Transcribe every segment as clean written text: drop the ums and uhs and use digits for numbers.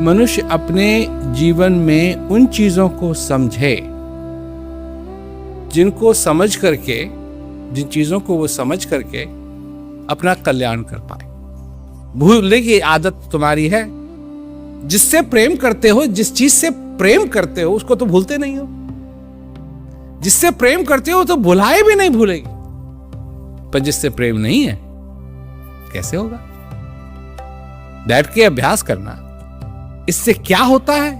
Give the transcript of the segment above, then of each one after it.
मनुष्य अपने जीवन में उन चीजों को समझे जिनको समझ करके, जिन चीजों को वो समझ करके अपना कल्याण कर पाए। भूलने की आदत तुम्हारी है। जिससे प्रेम करते हो, जिस चीज से प्रेम करते हो, उसको तो भूलते नहीं हो। जिससे प्रेम करते हो तो भुलाए भी नहीं भूलेगी, पर जिससे प्रेम नहीं है कैसे होगा? बैठ के अभ्यास करना। इससे क्या होता है?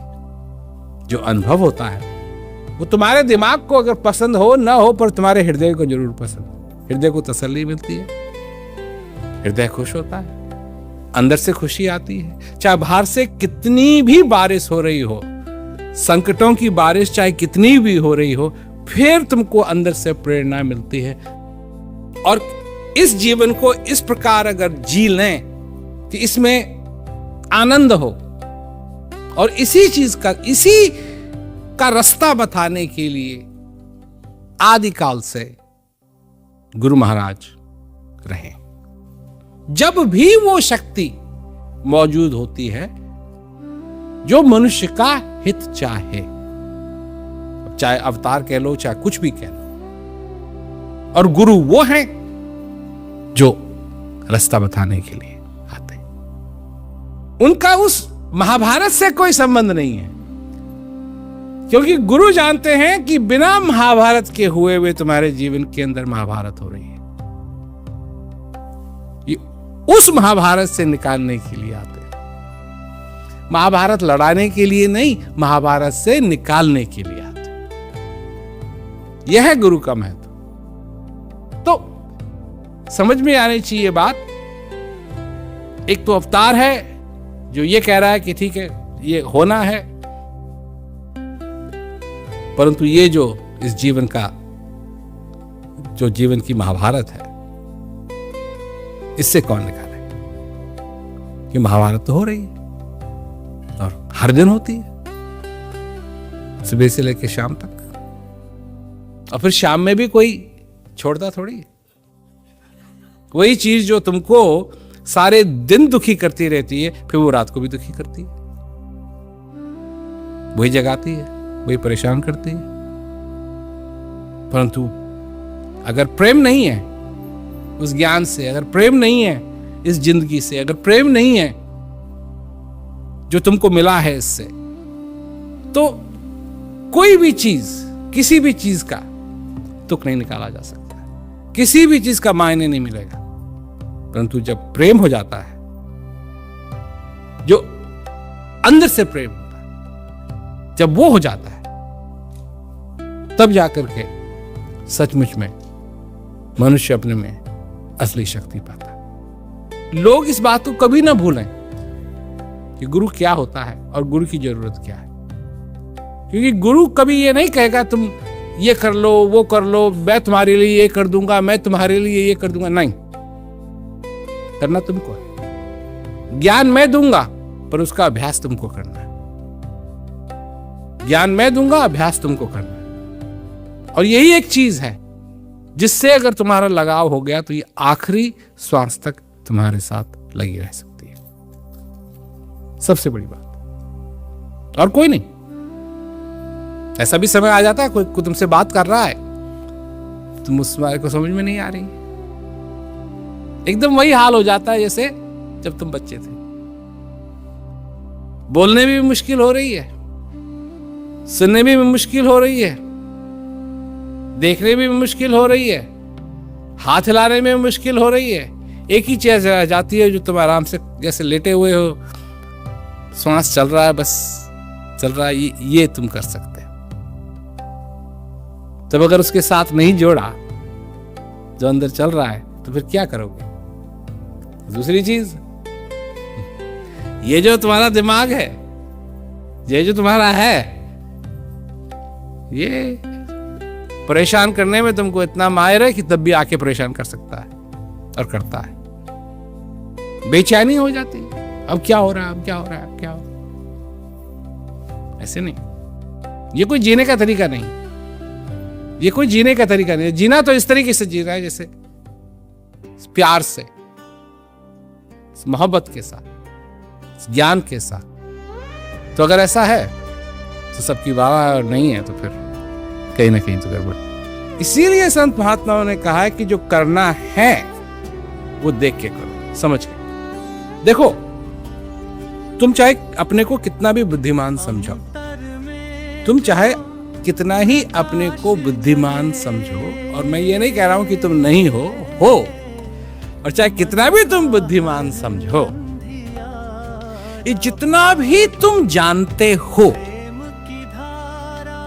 जो अनुभव होता है वो तुम्हारे दिमाग को अगर पसंद हो ना हो, पर तुम्हारे हृदय को जरूर पसंद। हृदय को तसल्ली मिलती है, हृदय खुश होता है, अंदर से खुशी आती है। चाहे बाहर से कितनी भी बारिश हो रही हो, संकटों की बारिश चाहे कितनी भी हो रही हो, फिर तुमको अंदर से प्रेरणा मिलती है। और इस जीवन को इस प्रकार अगर जी लें कि इसमें आनंद हो, और इसी का रास्ता बताने के लिए आदिकाल से गुरु महाराज रहे। जब भी वो शक्ति मौजूद होती है जो मनुष्य का हित चाहे, चाहे अवतार कह लो, चाहे कुछ भी कह लो, और गुरु वो हैं जो रास्ता बताने के लिए आते हैं। उनका उस महाभारत से कोई संबंध नहीं है, क्योंकि गुरु जानते हैं कि बिना महाभारत के हुए हुए तुम्हारे जीवन के अंदर महाभारत हो रही है। ये उस महाभारत से निकालने के लिए आते हैं। महाभारत लड़ाने के लिए नहीं, महाभारत से निकालने के लिए आते हैं। यह है गुरु का महत्व। तो समझ में आनी चाहिए बात। एक तो अवतार है जो ये कह रहा है कि ठीक है ये होना है, परंतु ये जो इस जीवन का, जो जीवन की महाभारत है, इससे कौन निकाले? कि महाभारत तो हो रही है और हर दिन होती है, सुबह से लेकर शाम तक, और फिर शाम में भी कोई छोड़ता थोड़ी है। वही चीज जो तुमको सारे दिन दुखी करती रहती है, फिर वो रात को भी दुखी करती है, वही जगाती है, वही परेशान करती है। परंतु अगर प्रेम नहीं है उस ज्ञान से, अगर प्रेम नहीं है इस जिंदगी से, अगर प्रेम नहीं है जो तुमको मिला है इससे, तो कोई भी चीज, किसी भी चीज का तुक नहीं निकाला जा सकता, किसी भी चीज का मायने नहीं मिलेगा। परंतु जब प्रेम हो जाता है, जो अंदर से प्रेम होता है, जब वो हो जाता है, तब जाकर के सचमुच में मनुष्य अपने में असली शक्ति पाता है। लोग इस बात को कभी ना भूलें कि गुरु क्या होता है और गुरु की जरूरत क्या है। क्योंकि गुरु कभी ये नहीं कहेगा तुम ये कर लो, वो कर लो, मैं तुम्हारे लिए ये कर दूंगा, मैं तुम्हारे लिए ये कर दूंगा। नहीं, करना तुमको है। ज्ञान मैं दूंगा, पर उसका अभ्यास तुमको करना है। ज्ञान मैं दूंगा, अभ्यास तुमको करना है। और यही एक चीज है जिससे अगर तुम्हारा लगाव हो गया तो ये आखिरी श्वास तक तुम्हारे साथ लगी रह सकती है। सबसे बड़ी बात और कोई नहीं। ऐसा भी समय आ जाता है कोई तुमसे बात कर रहा है, तुम उस बात को समझ में नहीं आ रही, एकदम वही हाल हो जाता है जैसे जब तुम बच्चे थे। बोलने में भी मुश्किल हो रही है, सुनने में भी मुश्किल हो रही है, देखने में भी मुश्किल हो रही है, हाथ हिलाने में भी मुश्किल हो रही है। एक ही चीज रह जाती है जो तुम आराम से जैसे लेटे हुए हो, श्वास चल रहा है, बस चल रहा है, ये तुम कर सकते हो। तब अगर उसके साथ नहीं जोड़ा जो अंदर चल रहा है, तो फिर क्या करोगे? दूसरी चीज, ये जो तुम्हारा दिमाग है, ये जो तुम्हारा है, ये परेशान करने में तुमको इतना माहिर है कि तब भी आके परेशान कर सकता है और करता है। बेचैनी हो जाती है, अब क्या हो रहा है, अब क्या हो रहा है, अब क्या हो रहा है। ऐसे नहीं, ये कोई जीने का तरीका नहीं, ये कोई जीने का तरीका नहीं। जीना तो इस तरीके से जीना है जैसे प्यार से, मोहब्बत के साथ, ज्ञान के साथ, तो अगर ऐसा है तो सबकी वाह, और नहीं है तो फिर कहीं ना कहीं तो गड़बड़। इसीलिए संत महात्माओं ने कहा है कि जो करना है वो देख के करो, समझ के। देखो, तुम चाहे अपने को कितना भी बुद्धिमान समझो, तुम चाहे कितना ही अपने को बुद्धिमान समझो, और मैं ये नहीं कह रहा हूं कि तुम नहीं हो, और चाहे कितना भी तुम बुद्धिमान समझो, ये जितना भी तुम जानते हो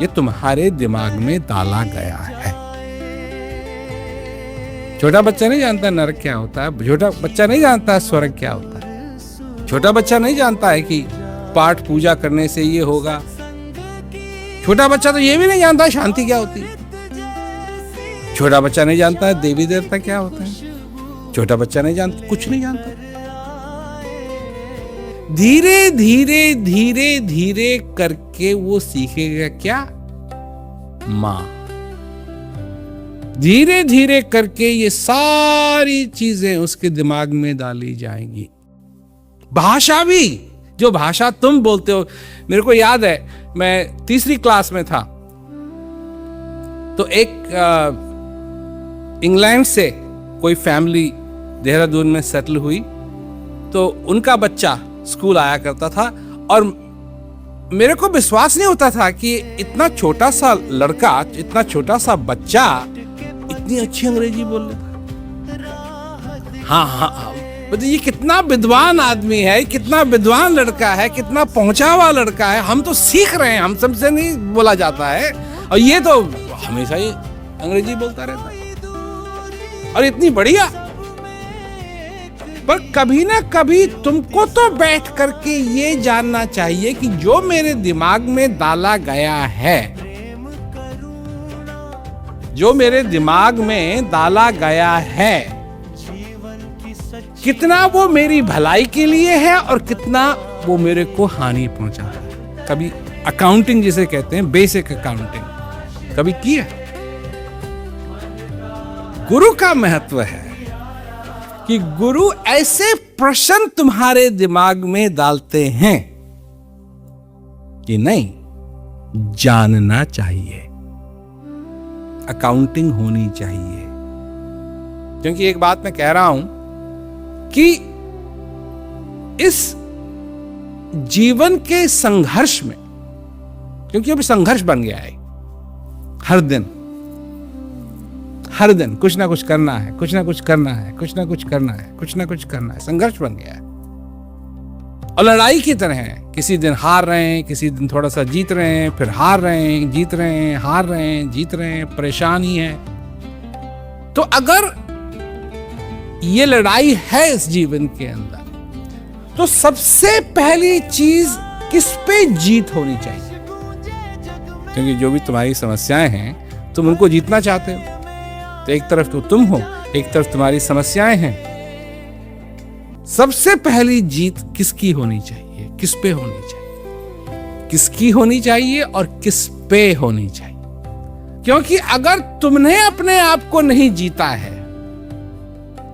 ये तुम्हारे दिमाग में डाला गया है। छोटा बच्चा नहीं जानता नरक क्या होता है, छोटा बच्चा नहीं जानता स्वर्ग क्या होता है, छोटा बच्चा नहीं जानता है कि पाठ पूजा करने से ये होगा, छोटा बच्चा तो ये भी नहीं जानता शांति क्या होती है, छोटा बच्चा नहीं जानता है देवी देवता क्या होता है, छोटा बच्चा नहीं जानता, कुछ नहीं जानता। धीरे धीरे धीरे धीरे करके वो सीखेगा क्या? मां। धीरे धीरे करके ये सारी चीजें उसके दिमाग में डाली जाएंगी। भाषा भी, जो भाषा तुम बोलते हो, मेरे को याद है मैं तीसरी क्लास में था तो एक इंग्लैंड से कोई फैमिली देहरादून में सेटल हुई, तो उनका बच्चा स्कूल आया करता था, और मेरे को विश्वास नहीं होता था कि इतना छोटा सा लड़का, इतना छोटा सा बच्चा इतनी अच्छी अंग्रेजी बोल लेता। हाँ, मतलब ये कितना विद्वान आदमी है, कितना विद्वान लड़का है, कितना पहुंचा हुआ लड़का है। हम तो सीख रहे हैं, हम सबसे नहीं बोला जाता है, और ये तो हमेशा ही अंग्रेजी बोलता रहता है, और इतनी बढ़िया। पर कभी ना कभी तुमको तो बैठ करके ये जानना चाहिए कि जो मेरे दिमाग में डाला गया है, जो मेरे दिमाग में डाला गया है, कितना वो मेरी भलाई के लिए है और कितना वो मेरे को हानि पहुंचा है। कभी अकाउंटिंग जिसे कहते हैं, बेसिक अकाउंटिंग कभी की है? गुरु का महत्व है कि गुरु ऐसे प्रश्न तुम्हारे दिमाग में डालते हैं कि नहीं, जानना चाहिए, अकाउंटिंग होनी चाहिए। क्योंकि एक बात मैं कह रहा हूं कि इस जीवन के संघर्ष में, क्योंकि अब संघर्ष बन गया है, हर दिन कुछ ना कुछ करना है, कुछ ना कुछ करना है, कुछ ना कुछ करना है, कुछ ना कुछ करना है, संघर्ष बन गया है। और लड़ाई की तरह है, किसी दिन हार रहे हैं, किसी दिन थोड़ा सा जीत रहे हैं, फिर हार रहे हैं, जीत रहे हैं, हार रहे हैं, जीत रहे हैं, परेशानी है। तो अगर ये लड़ाई है इस जीवन के अंदर, तो सबसे पहली चीज किस पे जीत होनी चाहिए? क्योंकि जो भी तुम्हारी समस्याएं हैं, तुम उनको जीतना चाहते हो। तो एक तरफ तो तुम हो, एक तरफ तुम्हारी समस्याएं हैं। सबसे पहली जीत किसकी होनी चाहिए? किस पे होनी चाहिए? किसकी होनी चाहिए और किस पे होनी चाहिए? क्योंकि अगर तुमने अपने आप को नहीं जीता है,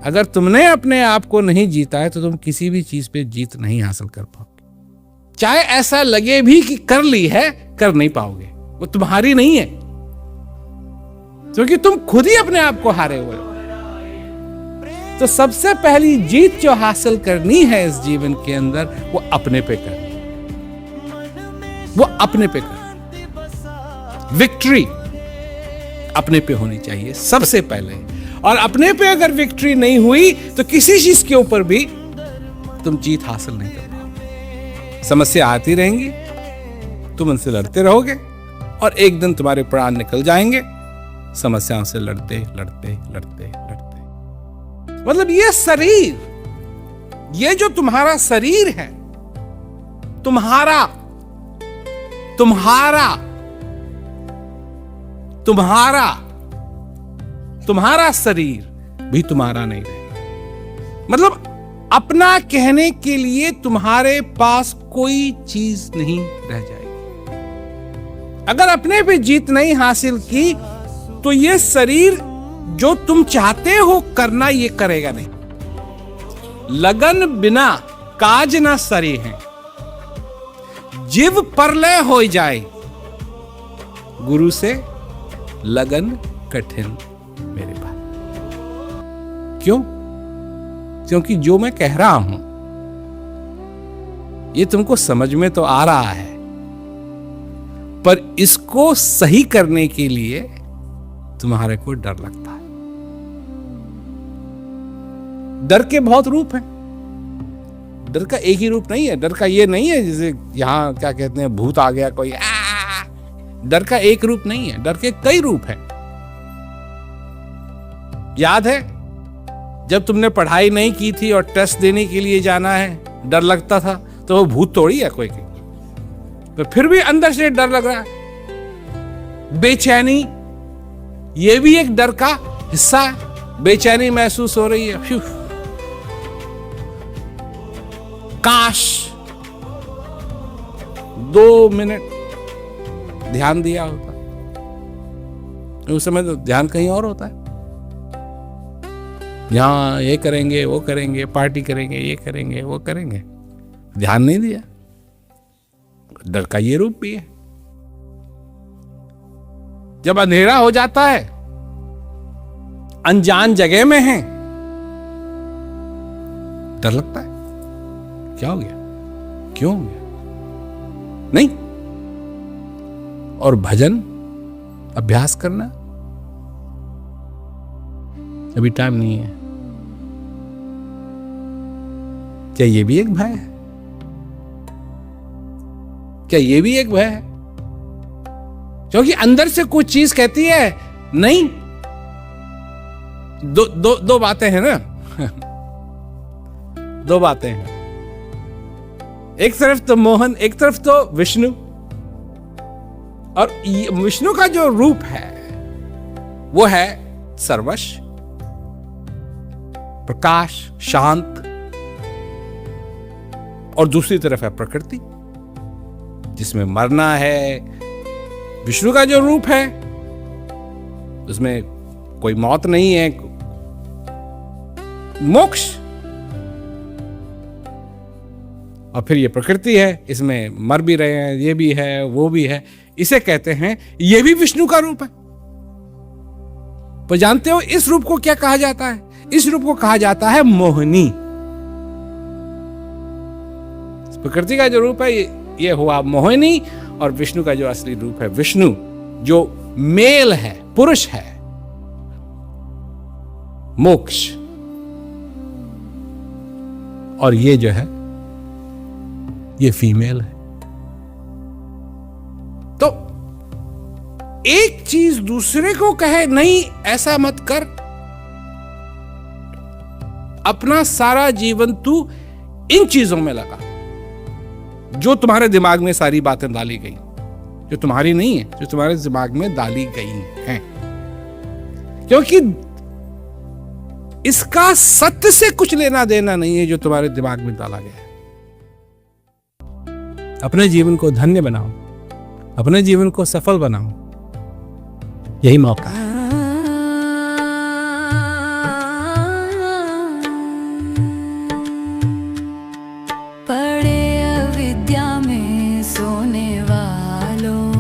अगर तुमने अपने आप को नहीं जीता है, तो तुम किसी भी चीज पे जीत नहीं हासिल कर पाओगे। चाहे ऐसा लगे भी कि कर ली है, कर नहीं पाओगे, वो तुम्हारी नहीं है, क्योंकि तुम खुद ही अपने आप को हारे हुए हो। तो सबसे पहली जीत जो हासिल करनी है इस जीवन के अंदर, वो अपने पे करनी, वो अपने पे करनी। विक्ट्री अपने पे होनी चाहिए सबसे पहले। और अपने पे अगर विक्ट्री नहीं हुई, तो किसी चीज के ऊपर भी तुम जीत हासिल नहीं कर पाओगे। समस्या आती रहेंगी, तुम उनसे लड़ते रहोगे, और एक दिन तुम्हारे प्राण निकल जाएंगे समस्याओं से लड़ते लड़ते लड़ते लड़ते। मतलब ये शरीर, ये जो तुम्हारा शरीर है, तुम्हारा तुम्हारा तुम्हारा तुम्हारा शरीर भी तुम्हारा नहीं रहेगा। मतलब अपना कहने के लिए तुम्हारे पास कोई चीज नहीं रह जाएगी। अगर अपने पे जीत नहीं हासिल की, तो ये शरीर जो तुम चाहते हो करना, ये करेगा नहीं। लगन बिना काज ना सरे हैं, जीव परलय हो जाए, गुरु से लगन कठिन मेरे भाई। क्यों? क्योंकि जो मैं कह रहा हूं ये तुमको समझ में तो आ रहा है, पर इसको सही करने के लिए तुम्हारे को डर लगता है। डर के बहुत रूप हैं। डर का एक ही रूप नहीं है। डर का ये नहीं है जैसे यहां क्या कहते हैं भूत आ गया कोई, डर का एक रूप नहीं है, डर के कई रूप हैं। याद है जब तुमने पढ़ाई नहीं की थी और टेस्ट देने के लिए जाना है, डर लगता था, तो वो भूत तोड़ी है कोई की, तो फिर भी अंदर से डर लग रहा है। बेचैनी, ये भी एक डर का हिस्सा है। बेचैनी महसूस हो रही है, फ्यू, काश 2 मिनट ध्यान दिया होता। उस समय तो ध्यान कहीं और होता है, यहां ये करेंगे वो करेंगे, पार्टी करेंगे, ये करेंगे वो करेंगे, ध्यान नहीं दिया। डर का ये रूप भी है। जब अंधेरा हो जाता है, अनजान जगह में है, डर लगता है, क्या हो गया, क्यों हो गया, नहीं। और भजन अभ्यास करना अभी टाइम नहीं है। क्या ये भी एक भय है? क्या ये भी एक भय है? क्योंकि अंदर से कुछ चीज कहती है नहीं। दो बातें हैं ना। दो बातें हैं, एक तरफ तो मोहन, एक तरफ तो विष्णु। और विष्णु का जो रूप है वो है सर्वश, प्रकाश, शांत, और दूसरी तरफ है प्रकृति जिसमें मरना है। विष्णु का जो रूप है उसमें कोई मौत नहीं है, मोक्ष। और फिर ये प्रकृति है, इसमें मर भी रहे हैं, ये भी है वो भी है। इसे कहते हैं, ये भी विष्णु का रूप है। तो जानते हो इस रूप को क्या कहा जाता है? इस रूप को कहा जाता है मोहिनी। प्रकृति का जो रूप है ये हुआ मोहिनी, और विष्णु का जो असली रूप है विष्णु, जो मेल है, पुरुष है, मोक्ष। और ये जो है ये फीमेल है। तो एक चीज दूसरे को कहे नहीं ऐसा मत कर, अपना सारा जीवन तू इन चीजों में लगा जो तुम्हारे दिमाग में सारी बातें डाली गई, जो तुम्हारी नहीं है, जो तुम्हारे दिमाग में डाली गई हैं। क्योंकि इसका सत्य से कुछ लेना देना नहीं है जो तुम्हारे दिमाग में डाला गया है। अपने जीवन को धन्य बनाओ, अपने जीवन को सफल बनाओ, यही मौका है। पड़े अविद्या में सोने वालों,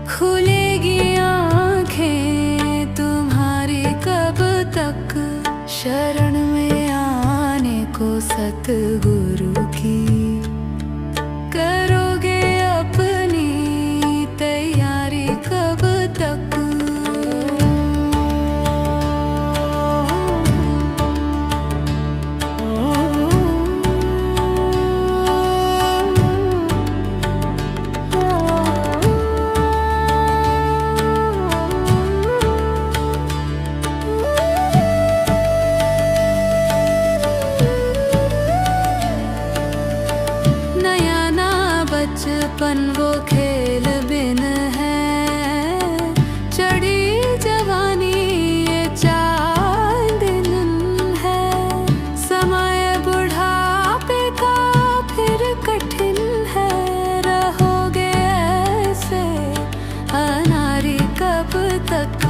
खुलेगी आंखें तुम्हारी कब तक, शरण में आने को सतगुरु की करोगे अपनी तैयारी कब तक। बचपन वो खेल बिन है, चढ़ी जवानी ये चांद दिन है, समय बुढ़ापे का फिर कठिन है, रहोगे ऐसे अनारी कब तक।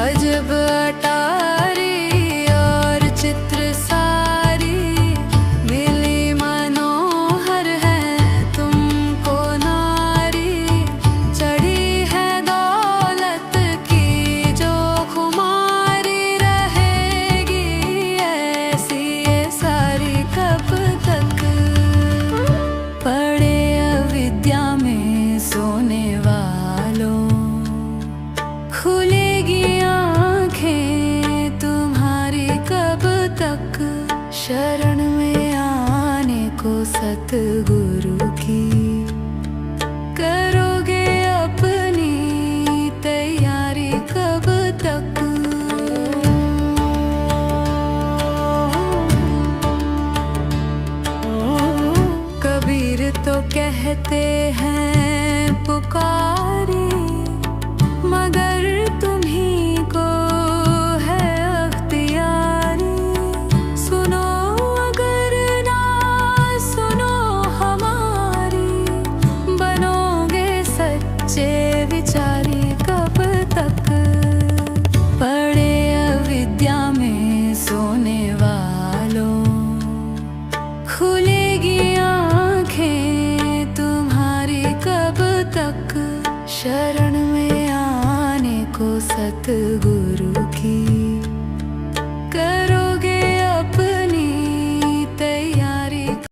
अजब अटारी और चित्र सारी मिली मनोहर है को सतगुरु की। करोगे अपनी तैयारी कब तक? कबीर तो कहते हैं पुकारे, मगर तुम्ही को है अख्तियारी। सुनो अगर ना सुनो हमारी, बनोगे सच्चे विचारी कब तक? पड़े अविद्या में सोने वालों, खुलेगी आँखें तुम्हारी कब तक? शरण में आने को सतगुरु की।